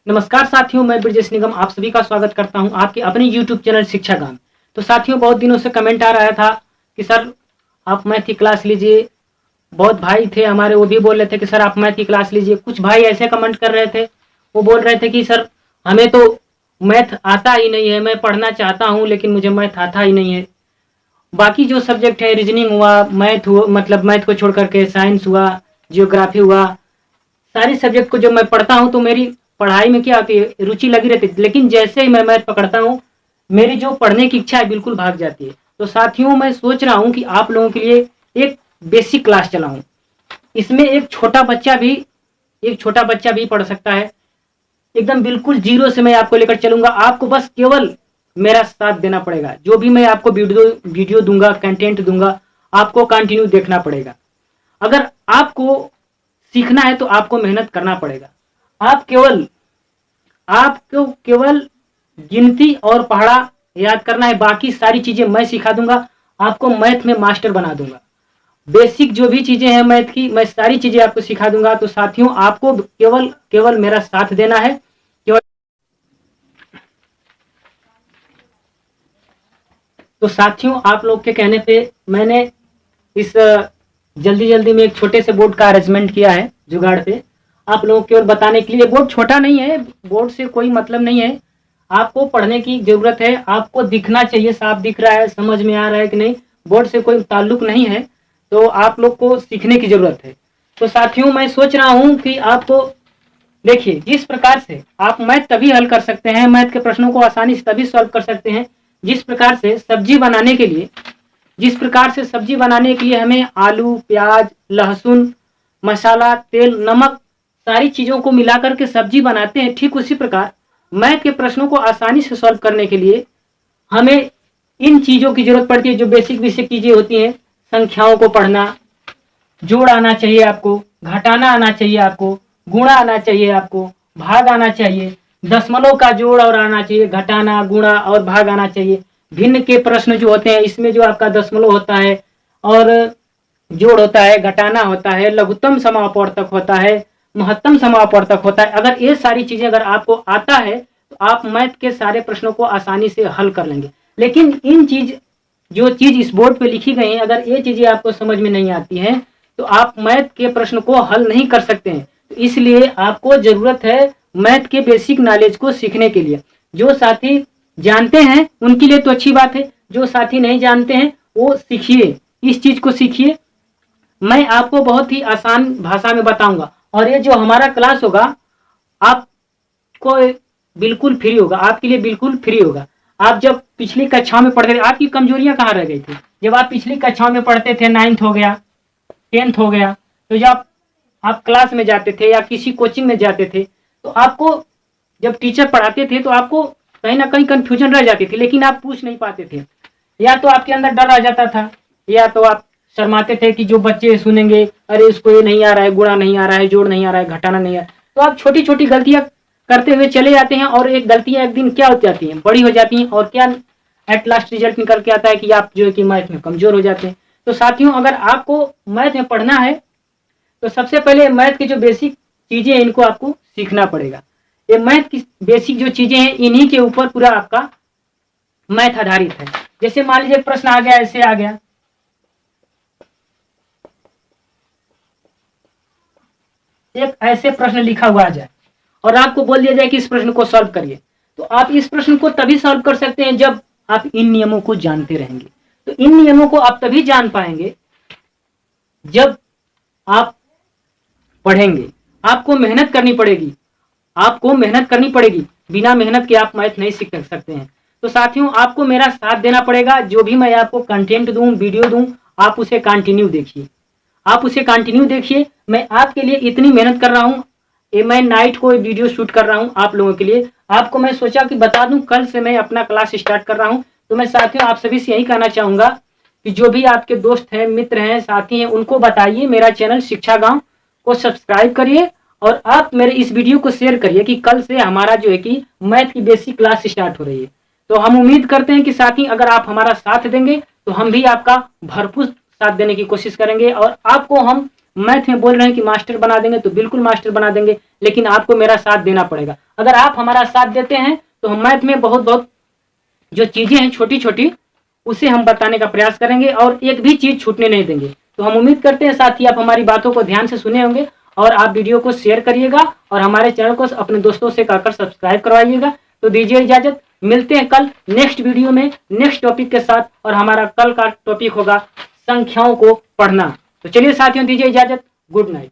नमस्कार साथियों, मैं ब्रजेश निगम आप सभी का स्वागत करता हूं आपके अपने YouTube चैनल शिक्षा गान। तो साथियों, बहुत दिनों से कमेंट आ रहा था कि सर आप मैथ की क्लास लीजिए। बहुत भाई थे हमारे, वो भी बोल रहे थे कि सर आप मैथ की क्लास लीजिए। कुछ भाई ऐसे कमेंट कर रहे थे, वो बोल रहे थे कि सर हमें तो मैथ आता ही नहीं है, मैं पढ़ना चाहता हूँ लेकिन मुझे मैथ आता ही नहीं है। बाकी जो सब्जेक्ट है, रीजनिंग हुआ, मैथ हुआ, मतलब मैथ को छोड़ करके साइंस हुआ, जियोग्राफी हुआ, सारे सब्जेक्ट को जब मैं पढ़ता हूँ तो मेरी पढ़ाई में क्या होती है, रुचि लगी रहती है। लेकिन जैसे ही मैं मैथ पकड़ता हूँ, मेरी जो पढ़ने की इच्छा है बिल्कुल भाग जाती है। तो साथियों, मैं सोच रहा हूँ कि आप लोगों के लिए एक बेसिक क्लास चलाऊं। इसमें एक छोटा बच्चा भी पढ़ सकता है। एकदम बिल्कुल जीरो से मैं आपको लेकर चलूंगा। आपको बस केवल मेरा साथ देना पड़ेगा। जो भी मैं आपको वीडियो दूंगा, कंटेंट दूंगा, आपको कंटिन्यू देखना पड़ेगा। अगर आपको सीखना है तो आपको मेहनत करना पड़ेगा। आपको केवल गिनती और पढ़ा याद करना है, बाकी सारी चीजें मैं सिखा दूंगा। आपको मैथ में मास्टर बना दूंगा। बेसिक जो भी चीजें हैं मैथ की, मैं सारी चीजें आपको सिखा दूंगा। तो साथियों, आपको केवल केवल मेरा साथ देना है। केवल तो साथियों, आप लोग के कहने पे मैंने इस जल्दी जल्दी में एक छोटे से बोर्ड का अरेंजमेंट किया है जुगाड़ पे, आप लोगों को केवल बताने के लिए। बोर्ड छोटा नहीं है, बोर्ड से कोई मतलब नहीं है। आपको पढ़ने की जरूरत है, आपको दिखना चाहिए, साफ दिख रहा है, समझ में आ रहा है कि नहीं, बोर्ड से कोई ताल्लुक नहीं है। तो आप लोग को सीखने की जरूरत है। तो साथियों, मैं सोच रहा हूँ कि आपको देखिए, जिस प्रकार से आप मैथ तभी हल कर सकते हैं, मैथ के प्रश्नों को आसानी से तभी सॉल्व कर सकते हैं जिस प्रकार से सब्जी बनाने के लिए हमें आलू, प्याज, लहसुन, मसाला, तेल, नमक, सारी चीजों को मिलाकर के सब्जी बनाते हैं, ठीक उसी प्रकार मैथ के प्रश्नों को आसानी से सॉल्व करने के लिए हमें इन चीजों की जरूरत पड़ती है, जो बेसिक बेसिक चीजें होती हैं। संख्याओं को पढ़ना, जोड़ आना चाहिए आपको, घटाना आना चाहिए आपको, गुणा आना चाहिए आपको, भाग आना चाहिए, दशमलव का जोड़ और आना चाहिए, घटाना, गुणा और भाग आना चाहिए। भिन्न के प्रश्न जो होते हैं, इसमें जो आपका दशमलव होता है और जोड़ होता है, घटाना होता है, लघुत्तम समापवर्तक होता है, महत्तम समापवर्तक होता है। अगर ये सारी चीजें अगर आपको आता है तो आप मैथ के सारे प्रश्नों को आसानी से हल कर लेंगे। लेकिन जो चीज इस बोर्ड पे लिखी गई है, अगर ये चीजें आपको समझ में नहीं आती हैं तो आप मैथ के प्रश्न को हल नहीं कर सकते हैं। तो इसलिए आपको जरूरत है मैथ के बेसिक नॉलेज को सीखने के लिए। जो साथी जानते हैं उनके लिए तो अच्छी बात है, जो साथी नहीं जानते हैं वो सीखिए, इस चीज को सीखिए। मैं आपको बहुत ही आसान भाषा में बताऊंगा, और ये जो हमारा क्लास होगा आपको बिल्कुल फ्री होगा, आपके लिए बिल्कुल फ्री होगा। आप जब पिछली कक्षा में पढ़ते थे, आपकी कमजोरियां कहाँ रह गई थी? जब आप पिछली कक्षा में पढ़ते थे, 9th हो गया, 10th हो गया, तो जब आप क्लास में जाते थे या किसी कोचिंग में जाते थे, तो आपको जब टीचर पढ़ाते थे तो आपको कहीं ना कहीं कंफ्यूजन रह जाती थी, लेकिन आप पूछ नहीं पाते थे। या तो आपके अंदर डर आ जाता था, या तो आप शर्माते थे कि जो बच्चे सुनेंगे, अरे इसको ये नहीं आ रहा है, गुणा नहीं आ रहा है, जोड़ नहीं आ रहा है, घटाना नहीं आ रहा है। तो आप छोटी छोटी गलतियां करते हुए चले जाते हैं, और एक गलतियां एक दिन क्या हो जाती हैं, बड़ी हो जाती हैं, और क्या एट लास्ट रिजल्ट निकल के आता है कि आप जो है कि मैथ में कमजोर हो जाते हैं। तो साथियों, अगर आपको मैथ में पढ़ना है तो सबसे पहले मैथ की जो बेसिक चीजें हैं इनको आपको सीखना पड़ेगा। ये मैथ की बेसिक जो चीजें हैं, इन्हीं के ऊपर पूरा आपका मैथ आधारित है। जैसे मान लीजिए प्रश्न आ गया, ऐसे आ गया, एक ऐसे प्रश्न लिखा हुआ आ जाए और आपको बोल दिया जाए कि इस प्रश्न को सॉल्व करिए, तो आप इस प्रश्न को तभी सॉल्व कर सकते हैं जब आप इन नियमों को जानते रहेंगे। तो इन नियमों को आप तभी जान पाएंगे जब आप पढ़ेंगे। आपको मेहनत करनी पड़ेगी, आपको मेहनत करनी पड़ेगी, बिना मेहनत के आप मैथ नहीं सीख सकते हैं। तो साथियों, आपको मेरा साथ देना पड़ेगा। जो भी मैं आपको कंटेंट दूं, वीडियो दूं, आप उसे कंटिन्यू देखिए, आप उसे कंटिन्यू देखिए। मैं आपके लिए इतनी मेहनत कर रहा हूं, ये मैं नाइट को वीडियो शूट कर रहा हूं आप लोगों के लिए। आपको मैं सोचा कि बता दूं, कल से मैं अपना क्लास स्टार्ट कर रहा हूं। तो मैं साथियों आप सभी से यही कहना चाहूंगा कि जो भी आपके दोस्त हैं, मित्र हैं, साथी हैं, उनको बताइए मेरा चैनल शिक्षा गांव को सब्सक्राइब करिए, और आप मेरे इस वीडियो को शेयर करिए कि कल से हमारा जो है कि मैथ की बेसिक क्लास स्टार्ट हो रही है। तो हम उम्मीद करते हैं कि साथी अगर आप हमारा साथ देंगे तो हम भी आपका भरपूर साथ देने की कोशिश करेंगे, और आपको हम मैथ में बोल रहे हैं कि मास्टर बना देंगे, तो बिल्कुल मास्टर बना देंगे, लेकिन आपको मेरा साथ देना पड़ेगा। अगर आप हमारा साथ देते हैं तो हम मैथ में बहुत जो चीजें हैं छोटी छोटी, उसे हम बताने का प्रयास करेंगे और एक भी चीज छूटने नहीं देंगे। तो हम उम्मीद करते हैं साथी आप हमारी बातों को ध्यान से सुने होंगे और आप वीडियो को शेयर करिएगा और हमारे चैनल को अपने दोस्तों से कहकर सब्सक्राइब करवाइएगा। तो दीजिए इजाजत, मिलते हैं कल नेक्स्ट वीडियो में नेक्स्ट टॉपिक के साथ, और हमारा कल का टॉपिक होगा संख्याओं को पढ़ना। तो चलिए साथियों, दीजिए इजाजत, गुड नाइट।